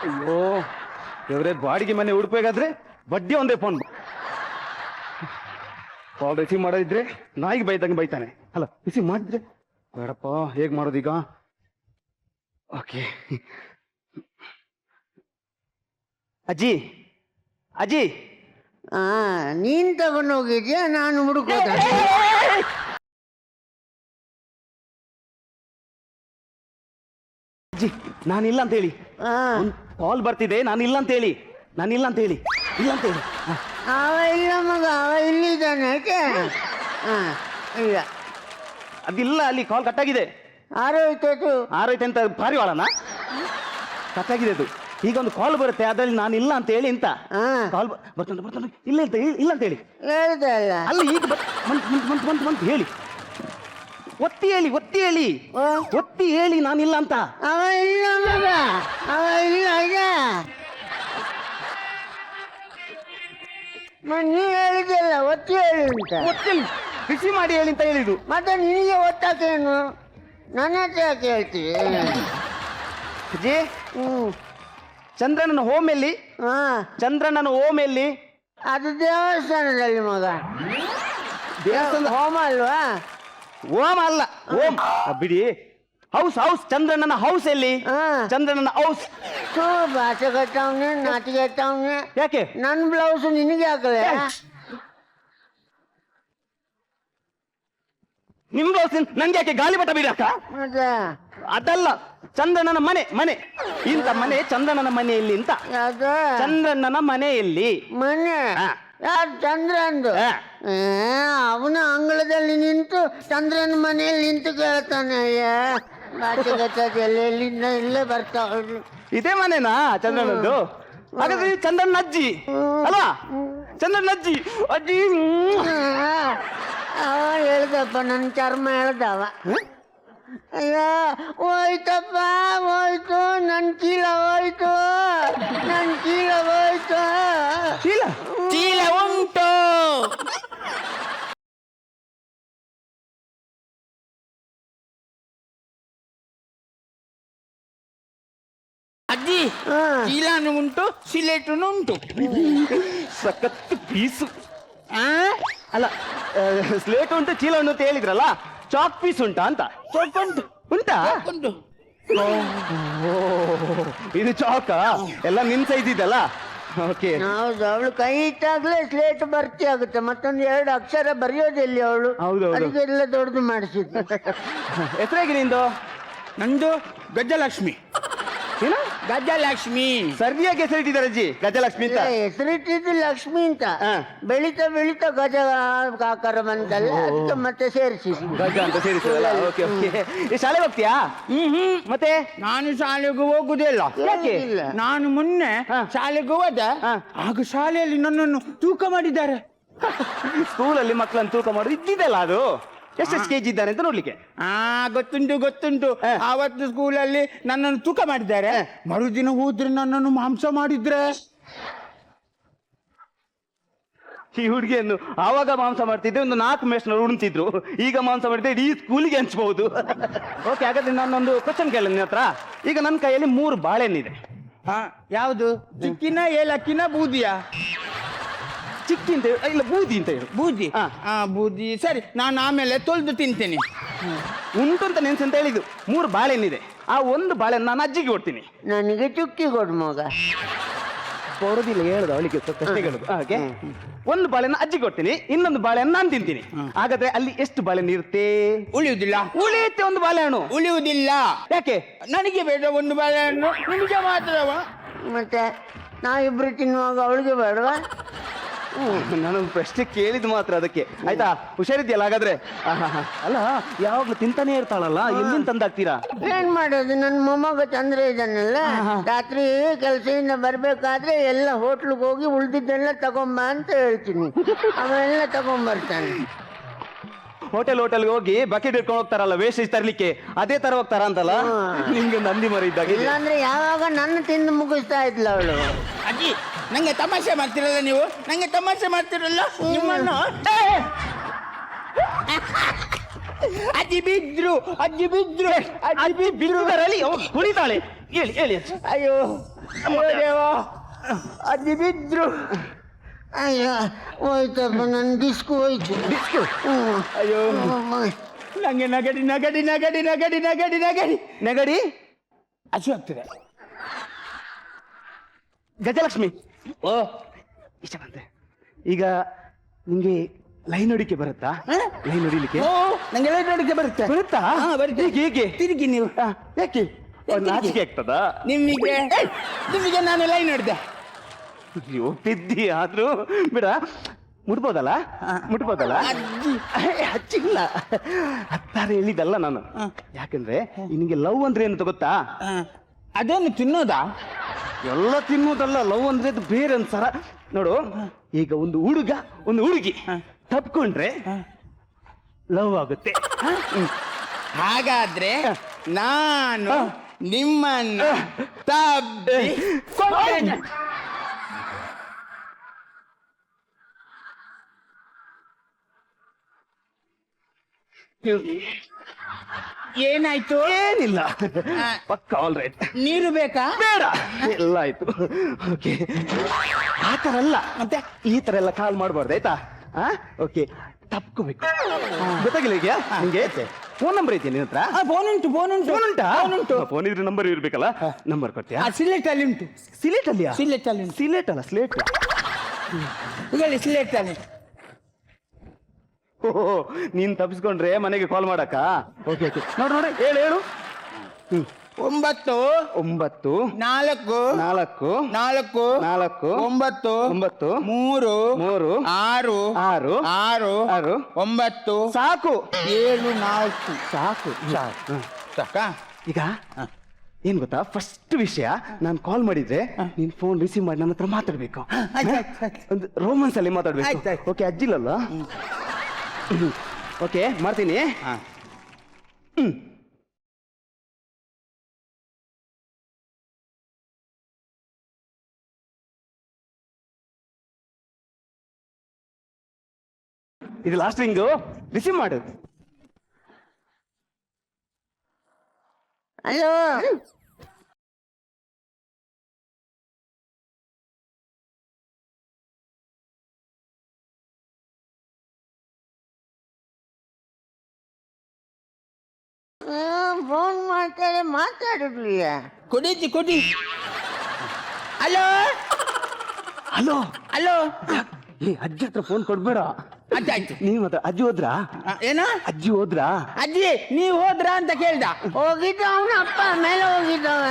ಅಯ್ಯೋ ಇವರೇ ಬಾಡಿಗೆ ಮನೆ ಹುಡುಕ್ಬೇಕಾದ್ರೆ ಬಡ್ಡಿ ಒಂದೇ ಫೋನ್ ಕಾಲ್ ರಿಸೀವ್ ಮಾಡೋದಿದ್ರೆ ನಾಯಿಗೆ ಬೈದಂಗೆ ಬೈತಾನೆ. ಅಲ್ಲ ರಿಸೀವ್ ಮಾಡಿದ್ರೆ ಬೇಡಪ್ಪ, ಹೇಗ್ ಮಾಡೋದೀಗ? ಓಕೆ. ಅಜ್ಜಿ ಅಜ್ಜಿ, ನೀನ್ ತಗೊಂಡು ಹೋಗಿದ್ಯಾ? ನಾನು ಹುಡುಕೋದ? ಅಜ್ಜಿ ನಾನಿಲ್ಲ ಅಂತ ಹೇಳಿ, ಕಾಲ್ ಬರ್ತಿದೆ. ನಾನಿಲ್ಲ ಅಂತ ಹೇಳಿ, ನಾನಿಲ್ಲ ಅಂತ ಹೇಳಿ, ಇಲ್ಲ ಅಂತ ಹೇಳಿ. ಅವ ಇಲ್ಲ ಮಗ, ಅವ ಇಲ್ಲಿದ್ದಾನೆ. ಯಾಕೆ? ಇಲ್ಲ, ಅದಿಲ್ಲ, ಅಲ್ಲಿ ಕಾಲ್ ಕಟ್ಟಾಗಿದೆ. ಆರೋಯ್ತು ಆರೋಯ್ತು ಅಂತ ಪಾರಿವಾಳನ ಕಟ್ಟಾಗಿದೆ ಅದು. ಈಗ ಒಂದು ಕಾಲ್ ಬರುತ್ತೆ, ಅದ್ರಲ್ಲಿ ನಾನಿಲ್ಲ ಅಂತ ಹೇಳಿ ಅಂತ ಕಾಲ್ ಬರ್ತಾನೆ. ಇಲ್ಲ ಅಂತ ಇಲ್ಲ ಅಂತ ಹೇಳಿ ಹೇಳ್ದಲ್ಲ. ಅಲ್ಲ ಈಗ ಬಂತು ಹೇಳಿ, ಒತ್ತಿ ಹೇಳಿ, ಒತ್ತಿ ಹೇಳಿ, ಒತ್ತಿ ಹೇಳಿ ನಾನಿಲ್ಲ ಅಂತ. ಅವ ಇಲ್ಲ ಮಗ, ಅವ ಇಲ್ಲ. ನೀ ಹೇಳಿದ್ದಲ್ಲ ಒತ್ತಿ ಹೇಳಿ ಅಂತ. ಒತ್ತಿ ಬಿಸಿ ಮಾಡಿ ಹೇಳಿ ಅಂತ ಹೇಳಿದ್ದು. ಮತ್ತೆ ನಿನಗೆ ಒತ್ತಾಕೇನು? ನನ್ನ ಹತ್ರ ಯಾಕೆ ಹೇಳ್ತೀವಿ? ಅಜ್ಜಿ ಚಂದ್ರನ ಹೋಮ್ ಎಲ್ಲಿ? ಚಂದ್ರನ ಹೋಮ್ ಎಲ್ಲಿ? ಅದು ದೇವಸ್ಥಾನದಲ್ಲಿ ಮಗ. ದೇವಸ್ಥಾನ ಹೋಮ ಅಲ್ವಾ? ಓಂ ಅಲ್ಲ, ಓಂ ಬಿಡಿ. ಹೌಸ್ ಹೌಸ್, ಚಂದ್ರನ ಹೌಸ್ ಎಲ್ಲಿ? ಚಂದ್ರನ ಹೌಸ್. ಭಾಷೆ ಕಟ್ಟವ್ನೆ, ನಾಟಿಗೆ ಕಟ್ಟವ್ನೆ. ಯಾಕೆ ನನ್ ಬ್ಲೌಸ್ ನಿನಗೆ ಹಾಕಲೆ? ನಿಮ್ ಬ್ಲೌಸ್ ನನ್ಗೆ ಯಾಕೆ ಗಾಳಿಪಟ ಬಿಡಕ್ಕ? ಮತ್ತೆ ಅದಲ್ಲ, ಚಂದ್ರನನ ಮನೆ, ಮನೆ ಇಂತ ಮನೆ ಚಂದ್ರನನ ಮನೆಯಲ್ಲಿ ಅಂತ. ಚಂದ್ರನನ ಮನೆಯಲ್ಲಿ ಮನೆ ಯಾರು? ಚಂದ್ರಂದು. ಅವನ ಅಂಗಳದಲ್ಲಿ ನಿಂತು ಚಂದ್ರನ ಮನೆಯಲ್ಲಿ ನಿಂತು ಕೇಳ್ತಾನೆ. ಎಲ್ಲಿಂದ ಇಲ್ಲೇ ಬರ್ತಾವ. ಇದೇ ಮನೆನಾ ಚಂದ್ರನದ್ದು? ಹಾಗಾದ್ರೆ ಚಂದ್ರನ ಅಜ್ಜಿ ಅಲ್ವಾ? ಚಂದ್ರನ ಅಜ್ಜಿ. ಅಜ್ಜಿ ಅವ ಹೇಳ್ದಪ್ಪ, ನನ್ನ ಚರ್ಮ ಹೇಳ್ದವ. ಅಯ್ಯೋ ಹೋಯ್ತಪ್ಪ, ಹೋಯ್ತು ನನ್ನ ಚೀಲ, ಹೋಯ್ತು ನನ್ನ ಚೀಲ, ಹೋಯ್ತು. ಚೀಲ ಚೀಲ ಉಂಟು. ಅಜ್ಜಿ ಚೀಲಾನು ಉಂಟು, ಸಿಲೇಟುನು ಉಂಟು. ಸಖತ್ ಪೀಸು. ಅಲ್ಲ ಸ್ಲೇಟ್ ಉಂಟು, ಚೀಲ ಉಂಟು ಅಂತ ಹೇಳಿದ್ರಲ್ಲ, ಚಾಕ್ ಪೀಸ್ ಉಂಟಾ ಅಂತ? ಸ್ವಲ್ಪ ಉಂಟು. ಉಂಟಾ? ಉಂಟು. ಇದು ಚಾಕ ಎಲ್ಲ ನಿನ್ ಸೈಜ್ ಇದಲ್ಲ. ಓಕೆ. ಹೌದು, ಅವಳು ಕೈ ಇಟ್ಟಾಗ್ಲೇ ಸ್ಲೇಟ್ ಭರ್ತಿ ಆಗುತ್ತೆ. ಮತ್ತೊಂದು 2 ಅಕ್ಷರ ಬರೆಯೋದಿಲ್ಲ ಅವಳು. ಹೌದು, ಅದಕ್ಕೆಲ್ಲ ದೊಡ್ಡದು ಮಾಡಿಸಿದ್ದು. ಹೆಸರಾಗಿ ನಿಂದು? ನಂದು ಗಜಲಕ್ಷ್ಮಿ. ಏನು ಗಜಲಕ್ಷ್ಮಿ? ಸರಿಯಾಗಿ ಹೆಸರಿಟ್ಟಿದ್ದಾರೆ ಅಜ್ಜಿ, ಗಜಲಕ್ಷ್ಮಿ ಅಂತ. ಹೆಸರಿಟ್ಟಿದ್ದು ಲಕ್ಷ್ಮಿ ಅಂತ. ಬೆಳಿತಾ ಬೆಳಿತಾ ಗಜ ಆಕಾರ ಬಂತಲ್ಲ, ಅದಕ್ಕೆ ಮತ್ತೆ ಸೇರಿಸಿ ಗಜ ಅಂತ ಸೇರಿಸಲ್ಲ. Okay okay. ಈ ಶಾಲೆ ಹೋಗ್ತೀಯಾ? ಮತ್ತೆ ನಾನು ಶಾಲೆಗೂ ಹೋಗುದಿಲ್ಲ. ಯಾಕೆ? ನಾನು ಮೊನ್ನೆ ಶಾಲೆಗೂ ಹೋದ, ಆಗ ಶಾಲೆಯಲ್ಲಿ ನನ್ನನ್ನು ತೂಕ ಮಾಡಿದ್ದಾರೆ. ಸ್ಕೂಲಲ್ಲಿ ಮಕ್ಕಳನ್ನು ತೂಕ ಮಾಡೋದು ಇದ್ದಿದ್ದಲ್ಲ, ಅದು ಎಷ್ಟೆಷ್ಟು ಕೆಜಿ ಇದ್ದಾನೆ ಅಂತ ನೋಡ್ಲಿಕ್ಕೆ. ಗೊತ್ತುಂಟು. ಆವತ್ತು ಸ್ಕೂಲಲ್ಲಿ ನನ್ನನ್ನು ತೂಕ ಮಾಡಿದ್ದಾರೆ. ಮರುದಿನ ಹೋದ್ರೆ ನನ್ನನ್ನು ಮಾಂಸ ಮಾಡಿದ್ರೆ. ಈ ಹುಡುಗಿಯನ್ನು ಆವಾಗ ಮಾಂಸ ಮಾಡ್ತಿದ್ದೆ, ಒಂದು 4 ಮೇಷ್ನವ್ರು ಉಣ್ತಿದ್ರು. ಈಗ ಮಾಂಸ ಮಾಡಿದ್ರೆ ಇಡೀ ಸ್ಕೂಲಿಗೆ ಹಂಚ್ಬಹುದು. ಓಕೆ, ಹಾಗಾದ್ರೆ ನಾನೊಂದು ಕ್ವಶನ್ ಕೇಳ ನಿನ್ನ ಹತ್ರ. ಈಗ ನನ್ನ ಕೈಯಲ್ಲಿ 3 ಬಾಳೆಹಣ್ಣಿದೆ. ಯಾವುದು? ಚಿಕ್ಕಿನ, ಏಲಕ್ಕಿನ, ಬೂದಿಯಾ? ಚಿಕ್ಕಿ ಅಂತ ಹೇಳಿ, ಇಲ್ಲ ಬೂದಿ ಅಂತ ಹೇಳು. ಬೂದಿ? ಬೂದಿ ಸರಿ, ನಾನು ಆಮೇಲೆ ತೊಳೆದು ತಿಂತೇನೆ. ಉಂಟು ಅಂತ ನೆನ್ಸು ಅಂತ ಹೇಳಿದ್ದು. 3 ಬಾಳೆಹಣ್ಣಿದೆ. ಆ ಒಂದು ಬಾಳೆಹಣ್ಣು ನಾನು ಅಜ್ಜಿಗೆ ಕೊಡ್ತೀನಿ. ನನಗೆ ಚುಕ್ಕಿ ಕೊಡು ಮಗ. ಕೊಡೋದಿಲ್ಲ, ಹೇಳುದು ಅವಳಿಗೆ ಪ್ರಶ್ನೆ ಹೇಳುದು. ಹಾಗೆ ಒಂದು ಬಾಳೆಹಣ್ಣು ಅಜ್ಜಿ ಕೊಡ್ತೀನಿ, ಇನ್ನೊಂದು ಬಾಳೆಹಣ್ಣು ನಾನು ತಿಂತೀನಿ. ಹಾಗಾದ್ರೆ ಅಲ್ಲಿ ಎಷ್ಟು ಬಾಳೆಹಣ್ಣು ಇರುತ್ತೆ? ಉಳಿಯುವುದಿಲ್ಲ. ಉಳಿಯುತ್ತೆ ಒಂದು ಬಾಳೆಹಣ್ಣು. ಉಳಿಯುವುದಿಲ್ಲ. ಯಾಕೆ? ನನಗೆ ಬೇಡ ಒಂದು ಬಾಳೆಹಣ್ಣು, ನಿಮಗೆ ಮಾತ್ರವ. ಮತ್ತೆ ನಾವಿಬ್ರು ತಿನ್ನುವಾಗ ಅವಳಿಗೆ ಬೇಡವಾ? ನಾನೊಂದು ಪ್ರಶ್ನೆ ಕೇಳಿದ್ ಮಾತ್ರ, ಅದಕ್ಕೆ. ಆಯ್ತಾ? ಹುಷಾರಿದ್ಯಲ್ಲ ಹಾಗಾದ್ರೆ? ಅಲ್ಲ, ಯಾವಾಗ್ಲೂ ತಿಂತಾನೆ ಇರ್ತಾಳಲ್ಲ, ಎಲ್ಲಿಂದ ತಂದಾಕ್ತೀರಾ? ಏನ್ ಮಾಡೋದು, ನನ್ನ ಮೊಮ್ಮಗ ಚಂದ್ರ ಇದ್ದಾನಲ್ಲ, ರಾತ್ರಿ ಕೆಲಸದಿಂದ ಬರ್ಬೇಕಾದ್ರೆ ಎಲ್ಲ ಹೋಟ್ಲಿಗೆ ಹೋಗಿ ಉಳ್ದಿದ್ದೆಲ್ಲ ತಗೊಂಬ ಅಂತ ಹೇಳ್ತೀನಿ. ಅವೆಲ್ಲ ತಗೊಂಬರ್ತಾನೆ. ಹೋಟೆಲ್ಗೆ ಹೋಗಿ ಬಕೆಟ್ ಇಟ್ಕೊಂಡು ಹೋಗ್ತಾರಲ್ಲ ವೇಸ್ಟೇಜ್ ತರ್ಲಿಕ್ಕೆ, ಅದೇ ತರ ಹೋಗ್ತಾರ ಅಂತಲ್ಲ. ನಿಮ್ಗೆ ನಂದಿ ಮರ ಇದ್ದಾಗ. ಇಲ್ಲಾಂದ್ರೆ ಯಾವಾಗ ನನ್ನ ತಿಂದು ಮುಗಿಸ್ತಾ ಇದ್ಲ ಅವಳು. ಅಜ್ಜಿ, ನಂಗೆ ತಮಾಷೆ ಮಾಡ್ತಿರಲ್ಲ ನೀವು? ನಂಗೆ ತಮಾಷೆ ಮಾಡ್ತಿರಲ್ಲ ನಿಮ್ಮನ್ನು? ಅಜ್ಜಿ ಬಿದ್ರು, ಅಜ್ಜಿ ಬಿದ್ರು, ಕುಣಿತಾಳೆ. ಹೇಳಿ ಹೇಳಿ. ಅಯ್ಯೋ ಅಜ್ಜಿ ಬಿದ್ರು. ಅಯ್ಯೋ ಹೋಯ್ತಪ್ಪ, ನನ್ನ ಡಿಸ್ಕು ಹೋಯ್ತು. ಡಿಸ್ಕು? ಅಯ್ಯೋ ನಂಗೆ ನಗಡಿ ನಗಡಿ ನಗಡಿ ನಗಡಿ ನಗಡಿ ನಗಡಿ ನೆಗಡಿ ಹಸು ಆಗ್ತದೆ. ಗಜಲಕ್ಷ್ಮಿ, ಓ ಇಷ್ಟ ಬಂತೆ. ಈಗ ನಿಂಗೆ ಲೈನ್ ಹೊಡಿಕೆ ಬರುತ್ತಾ? ಲೈನ್ ಹೊಡಿಲಿಕ್ಕೆ ಓ ನಂಗೆಲ್ಲ ನೋಡಕ್ಕೆ ಬರುತ್ತೆ. ಬರುತ್ತಾ? ಹಾ, ಬರುತ್ತೆ. ಹೇಗೆ? ತಿರುಗಿ ನೀವು. ಯಾಕೆ ನಾಚಿಕೆ ಆಗ್ತದಾ? ನಿಮಗೆ ನಾನು ಲೈನ್ ನೋಡಿದೆ. ಅಯ್ಯೋ ಬಿದ್ದಿ ಆದ್ರೂ ಬಿಡ, ಮುಟ್ಬೋದಲ್ಲ? ಮುಟ್ಬೋದಲ್ಲ? ಹಚ್ಚಿಲ್ಲ, ಹತ್ತಾರ ಹೇಳಿದಲ್ಲ ನಾನು. ಯಾಕಂದ್ರೆ ನಿನಗೆ ಲವ್ ಅಂದ್ರೆ ಏನು ಗೊತ್ತಾ? ಅದೇನು ತಿನ್ನೋದಾ? ಎಲ್ಲ ತಿನ್ನೋದಲ್ಲ, ಲವ್ ಅಂದ್ರೆ ಅದು ಬೇರೆ ಅನ್ಸಾರ. ನೋಡು, ಈಗ ಒಂದು ಹುಡುಗ ಒಂದು ಹುಡುಗಿ ತಪ್ಕೊಂಡ್ರೆ ಲವ್ ಆಗುತ್ತೆ. ಹಾಗಾದ್ರೆ ನಾನು ನಿಮ್ಮನ್ನು ತಬ್ಬಿಕೊಂಡೆ. ಏನಾಯ್ತು? ಏನಿಲ್ಲ, ಪಕ್ಕ ಆಲ್ ರೈಟ್. ನೀರು ಬೇಕಾ? ಬೇಡ, ಎಲ್ಲ ಆಯ್ತು. ಓಕೆ, ಆ ಥರ ಅಲ್ಲ, ಮತ್ತೆ ಈ ತರ ಎಲ್ಲ ಕಾಲ್ ಮಾಡಬಾರ್ದು ಆಯ್ತಾ? ಓಕೆ, ತಪ್ಕೋಬೇಕು. ಗೊತ್ತಾಗಿಲ್ಲ ಈಗ ನಿಂಗೆ? ಫೋನ್ ನಂಬರ್ ಐತಿ ನಿನ್ನ ಹತ್ರ? ಫೋನ್ ಉಂಟು, ಫೋನ್ ಉಂಟು. ಫೋನ್ ಉಂಟಾ? ಫೋನ್ ಉಂಟು. ಫೋನ್ ಇದ್ರೆ ನಂಬರ್ ಇರ್ಬೇಕಲ್ಲ. ನಂಬರ್ ಕೊಡ್ತೀಯಾ? ಸಿಲೆಟ್ ಅಲ್ಲಿ ಉಂಟು. ಸಿಲೇಟ್ ಅಲ್ಲಿಯಾ? ಸಿಲೆಟ್ ಅಲ್ಲಿ ಉಂಟು. ಸಿಲೇಟ್ ಅಲ್ಲ, ಸ್ಲೇಟ್. ಈಗ ಸಿಲೆಟ್ ಅಲ್ಲಿ. ಓಹೋ, ನೀನ್ ತಪ್ಪಿಸ್ಕೊಂಡ್ರೆ ಮನೆಗೆ ಕಾಲ್ ಮಾಡಕ್ಕ? ಓಕೆ ಓಕೆ, ನೋಡು ನೋಡಿ, ಹೇಳು ಹೇಳು. 9 9 4 4 4 4 9 9 3 3 6 6 6 6 9 ಸಾಕು 7 4 ಸಾಕು. ಸಾಕಾ? ಈಗ ಏನ್ ಗೊತ್ತಾ, ಫಸ್ಟ್ ವಿಷಯ, ನಾನು ಕಾಲ್ ಮಾಡಿದ್ರೆ ನೀನ್ ಫೋನ್ ರಿಸೀವ್ ಮಾಡಿ ನನ್ನ ಹತ್ರ ಮಾತಾಡ್ಬೇಕು. ಒಂದು ರೋಮನ್ಸ್ ಅಲ್ಲಿ ಮಾತಾಡ್ಬೇಕು. ಆಯ್ತು. ಓಕೆ, ಅಜ್ಜಿಲ್ಲಲ್ಲ? ಓಕೆ, ಮಾಡ್ತೀನಿ. ಇದು ಲಾಸ್ಟ್ ರಿಂಗು, ರಿಸೀವ್ ಮಾಡು. ಹಲೋ, ಫೋನ್ ಮಾಡ್ತಾರೆ, ಮಾತಾಡಿರ್ಲಿಲ್ಲ. ಕೊಡಿ. Hello hello hello. ಏ, ಅಜ್ಜಿ ಹತ್ರ ಫೋನ್ ಕೊಡ್ಬೇಡ. ಆಯ್ತು. ನೀವ್ ಮಾತ್ರ. ಅಜ್ಜಿ ಹೋದ್ರಾ? ಏನು? ಅಜ್ಜಿ ಹೋದ್ರಾ? ಅಜ್ಜಿ ನೀವು ಹೋದ್ರಾ ಅಂತ ಕೇಳ್ದ. ಹೋಗಿದ್ದ ಅವನ ಅಪ್ಪ ಮೇಲೆ ಹೋಗಿದ್ದವ.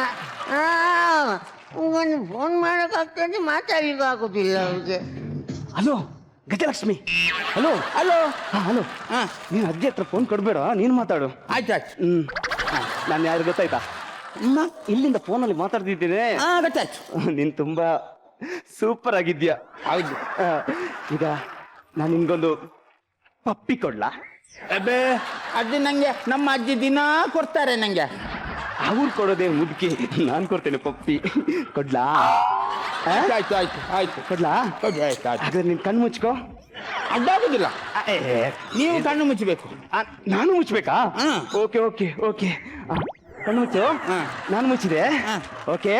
ಒಂದು ಫೋನ್ ಮಾಡೋಕ್ಕಾಗ್ತದೆ, ಮಾತಾಡ್ಲಿಕ್ಕೆ ಆಗೋದಿಲ್ಲ ಅವ್ರಿಗೆ. Hello Gajalakshmi. Hello hello. Hello, ಹಾ, ನೀನ್ ಅಜ್ಜಿ ಹತ್ರ ಫೋನ್ ಕೊಡ್ಬೇಡ, ನೀನ್ ಮಾತಾಡು. ಆಯ್ತು. ನಾನು ಯಾರು ಗೊತ್ತಾಯ್ತಾ? ಇಲ್ಲಿಂದ ಫೋನಲ್ಲಿ ಮಾತಾಡ್ತಿದ್ದೇನೆ. ಗೊತ್ತಾಯ್ತು. ನೀನ್ ತುಂಬಾ ಸೂಪರ್ ಆಗಿದ್ಯಾ. ಹೌದು. ಈಗ ನಾನು ನಿನ್ಗೊಂದು ಪಪ್ಪಿ ಕೊಡ್ಲಾ? ಅಬ್ಬೇ, ಅದು ನಂಗೆ ನಮ್ಮ ಅಜ್ಜಿ ದಿನ ಕೊಡ್ತಾರೆ ನಂಗೆ. ಅವ್ರು ಕೊಡೋದೇ ಮುದುಕಿ, ನಾನ್ ಕೊಡ್ತೇನೆ ಪಪ್ಪಿ. ಕೊಡ್ಲಾ? ಆಯ್ತು. ಕೊಡ್ಲಾ? ಹಾಗಾದ್ರೆ ನೀನ್ ಕಣ್ಣು ಮುಚ್ಕೋ. ಅಡ್ಡಾಗುದಿಲ್ಲ, ನೀವು ಕಣ್ಣು ಮುಚ್ಚಬೇಕು. ನಾನು ಮುಚ್ಬೇಕಾ? ಹಾ. ಓಕೆ. ಕಣ್ಣು ಮುಚ್ಚು. ಹಾ. ನಾನು ಮುಚ್ಚಿದೆ. ಹಾ. ಓಕೆ.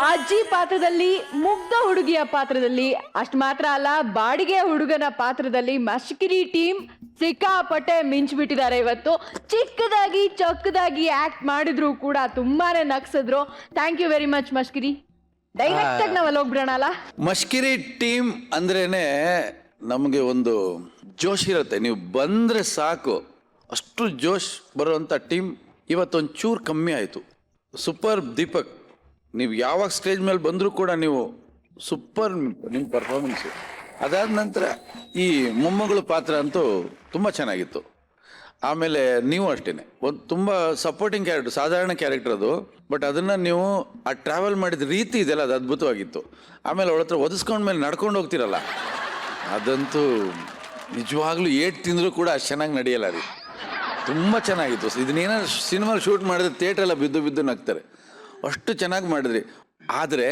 ಅಜ್ಜಿ ಪಾತ್ರದಲ್ಲಿ, ಮುಗ್ಧ ಹುಡುಗಿಯ ಪಾತ್ರದಲ್ಲಿ, ಅಷ್ಟು ಮಾತ್ರ ಅಲ್ಲ, ಬಾಡಿಗೆ ಹುಡುಗನ ಪಾತ್ರದಲ್ಲಿ ಮಷ್ಕಿರಿ ಟೀಮ್ ಸಿಕ್ಕಾಪಟ್ಟೆ ಮಿಂಚ್ಬಿಟ್ಟಿದ್ದಾರೆ ಇವತ್ತು. ಚಿಕ್ಕದಾಗಿ ಚೊಕ್ಕದಾಗಿ ಆಕ್ಟ್ ಮಾಡಿದ್ರು ಕೂಡ ತುಂಬಾನೇ ನಗ್ಸಿದ್ರು. ಥ್ಯಾಂಕ್ ಯು ವೆರಿ ಮಚ್ ಮಷ್ಕಿರಿ. ಡೈರೆಕ್ಟ್ ಆಗಿ ನಾವಲ್ಲಿ ಹೋಗ್ಬಿಡೋಣ ಅಲ್ಲ? ಮಷ್ಕಿರಿ ಟೀಮ್ ಅಂದ್ರೇನೆ ನಮಗೆ ಒಂದು ಜೋಶ್ ಇರುತ್ತೆ. ನೀವು ಬಂದರೆ ಸಾಕು, ಅಷ್ಟು ಜೋಶ್ ಬರುವಂಥ ಟೀಮ್ ಇವತ್ತೊಂದು ಚೂರು ಕಮ್ಮಿ ಆಯಿತು. ಸೂಪರ್ ದೀಪಕ್, ನೀವು ಯಾವಾಗ ಸ್ಟೇಜ್ ಮೇಲೆ ಬಂದರೂ ಕೂಡ ನೀವು ಸೂಪರ್ ನಿಮ್ಮ ಪರ್ಫಾರ್ಮೆನ್ಸು. ಅದಾದ ನಂತರ ಈ ಮೊಮ್ಮಗಳು ಪಾತ್ರ ಅಂತೂ ತುಂಬ ಚೆನ್ನಾಗಿತ್ತು. ಆಮೇಲೆ ನೀವು ಅಷ್ಟೇನೆ ಒಂದು ತುಂಬ ಸಪೋರ್ಟಿಂಗ್ ಕ್ಯಾರೆಕ್ಟರ್, ಸಾಧಾರಣ ಕ್ಯಾರೆಕ್ಟರ್ ಅದು, ಬಟ್ ಅದನ್ನು ನೀವು ಆ ಟ್ರಾವೆಲ್ ಮಾಡಿದ ರೀತಿ ಇದೆಲ್ಲ ಅದು ಅದ್ಭುತವಾಗಿತ್ತು. ಆಮೇಲೆ ಅವಳ ಹತ್ರ ಒದಿಸ್ಕೊಂಡ್ಮೇಲೆ ನಡ್ಕೊಂಡು ಹೋಗ್ತಿರಲ್ಲ, ಅದಂತೂ ನಿಜವಾಗ್ಲೂ ಏಟ್ ತಿಂದರೂ ಕೂಡ ಅಷ್ಟು ಚೆನ್ನಾಗಿ ನಡೆಯಲ್ಲ ರೀ. ತುಂಬ ಚೆನ್ನಾಗಿತ್ತು. ಇದನ್ನೇನಾದ್ರು ಸಿನಿಮಾ ಶೂಟ್ ಮಾಡಿದ್ರೆ ಥಿಯೇಟ್ರೆಲ್ಲ ಬಿದ್ದು ಬಿದ್ದು ನಗ್ತಾರೆ, ಅಷ್ಟು ಚೆನ್ನಾಗಿ ಮಾಡಿದ್ರಿ. ಆದರೆ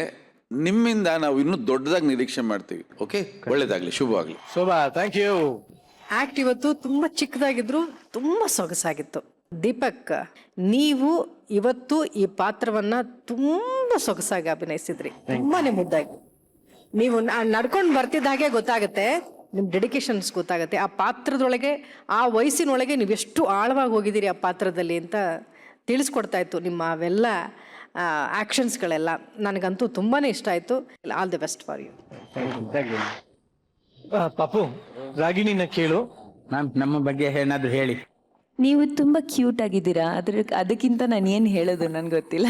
ನಿಮ್ಮಿಂದ ನಾವು ಇನ್ನೂ ದೊಡ್ಡದಾಗಿ ನಿರೀಕ್ಷೆ ಮಾಡ್ತೀವಿ. ಓಕೆ, ಒಳ್ಳೇದಾಗಲಿ, ಶುಭವಾಗಲಿ. Shobha, thank you. ಆಕ್ಟ್ ಇವತ್ತು ತುಂಬ ಚಿಕ್ಕದಾಗಿದ್ರು ತುಂಬ ಸೊಗಸಾಗಿತ್ತು. ದೀಪಕ್, ನೀವು ಇವತ್ತು ಈ ಪಾತ್ರವನ್ನ ತುಂಬ ಸೊಗಸಾಗಿ ಅಭಿನಯಿಸಿದ್ರಿ, ತುಂಬಾನೇ ಮುದ್ದಾಗಿ. ನೀವು ನಡ್ಕೊಂಡು ಬರ್ತಿದ್ದ ಹಾಗೆ ಗೊತ್ತಾಗುತ್ತೆ, ನಿಮ್ಮ ಡೆಡಿಕೇಶನ್ಸ್ ಗೊತ್ತಾಗುತ್ತೆ. ಆ ಪಾತ್ರದೊಳಗೆ, ಆ ವಯಸ್ಸಿನೊಳಗೆ ನೀವು ಎಷ್ಟು ಆಳವಾಗಿ ಹೋಗಿದ್ದೀರಿ ಆ ಪಾತ್ರದಲ್ಲಿ ಅಂತ ತಿಳಿಸ್ಕೊಡ್ತಾ ಇತ್ತು ನಿಮ್ಮ ಅವೆಲ್ಲ ಆ್ಯಕ್ಷನ್ಸ್ಗಳೆಲ್ಲ. ನನಗಂತೂ ತುಂಬಾ ಇಷ್ಟ ಆಯಿತು. All the best for you. ಪಾಪು, ರಾಗಿಣಿನ ಕೇಳು. ಮ್ಯಾಮ್, ನಮ್ಮ ಬಗ್ಗೆ ಏನಾದ್ರು ಹೇಳಿ. ನೀವು ತುಂಬ ಕ್ಯೂಟ್ ಆಗಿದ್ದೀರಾ, ಅದಕ್ಕಿಂತ ನಾನು ಏನು ಹೇಳೋದು ನನಗೆ ಗೊತ್ತಿಲ್ಲ.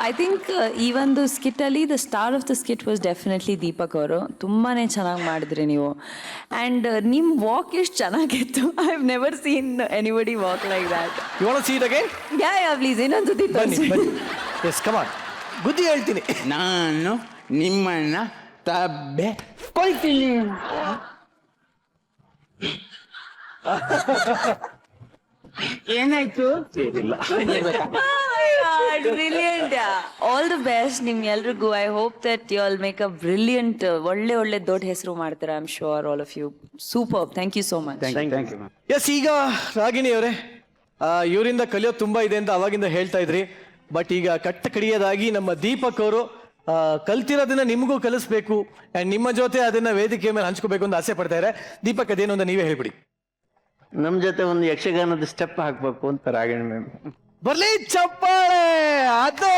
ಐ ಥಿಂಕ್ ಈ ಒಂದು ಸ್ಕಿಟ್ಟಲ್ಲಿ the star of the skit was definitely Deepak ಅವರು. ತುಂಬಾ ಚೆನ್ನಾಗಿ ಮಾಡಿದ್ರಿ ನೀವು. ಆ್ಯಂಡ್ ನಿಮ್ಮ ವಾಕ್ ಎಷ್ಟು ಚೆನ್ನಾಗಿತ್ತು. I have never seen anybody walk like that. You want to see it again? Yeah please, ಇನ್ನೊಂದು ಬನ್ನಿ ಬನ್ನಿ. ಎಸ್, ಕಮ್ ಆನ್, ಬುದ್ಧಿ ಹೇಳ್ತೀನಿ. ನಾನು ನಿಮ್ಮನ್ನ ತಬ್ಬೆ ಕೊಳ್ತೀನಿ. ಏನಾಯ್ತು? ಬ್ರಿಲಿಯಂಟ್. ಆಲ್ ದ ಬೆಸ್ಟ್ ನಿಮ್ಗೆಲ್ರಿಗೂ. I hope that you all make a brilliant, ಒಳ್ಳೆ ದೊಡ್ಡ ಹೆಸರು ಮಾಡ್ತಾರೆ. I am sure all of you. Super, thank you so much. Yes, ಈಗ ರಾಗಿಣಿ ಅವರೇ, ಇವರಿಂದ ಕಲಿಯೋದು ತುಂಬಾ ಇದೆ ಅಂತ ಅವಾಗಿಂದ ಹೇಳ್ತಾ ಇದ್ರಿ. ಬಟ್ ಈಗ ಕಟ್ಟ ಕಡಿಯೋದಾಗಿ ನಮ್ಮ ದೀಪಕ್ ಅವರು ಕಲ್ತಿರೋದನ್ನ ನಿಮಗೂ ಕಲಿಸ್ಬೇಕು ಅಂಡ್ ನಿಮ್ಮ ಜೊತೆ ಅದನ್ನ ವೇದಿಕೆ ಮೇಲೆ ಹಂಚ್ಕೋಬೇಕು ಅಂತ ಆಸೆ ಪಡ್ತಾ ಇದ್ದಾರೆ. ದೀಪಕ್, ಅದೇನು ಅಂತ ನೀವೇ ಹೇಳ್ಬಿಡಿ. ನಮ್ಮ ಜೊತೆ ಒಂದು ಯಕ್ಷಗಾನದ ಸ್ಟೆಪ್ ಹಾಕ್ಬೇಕು ಅಂತ ರಾಗಿಣಿ ಮ್ಯಾಮ್. ಬರ್ಲಿ ಚಪ್ಪಾಳೆ. ಅದು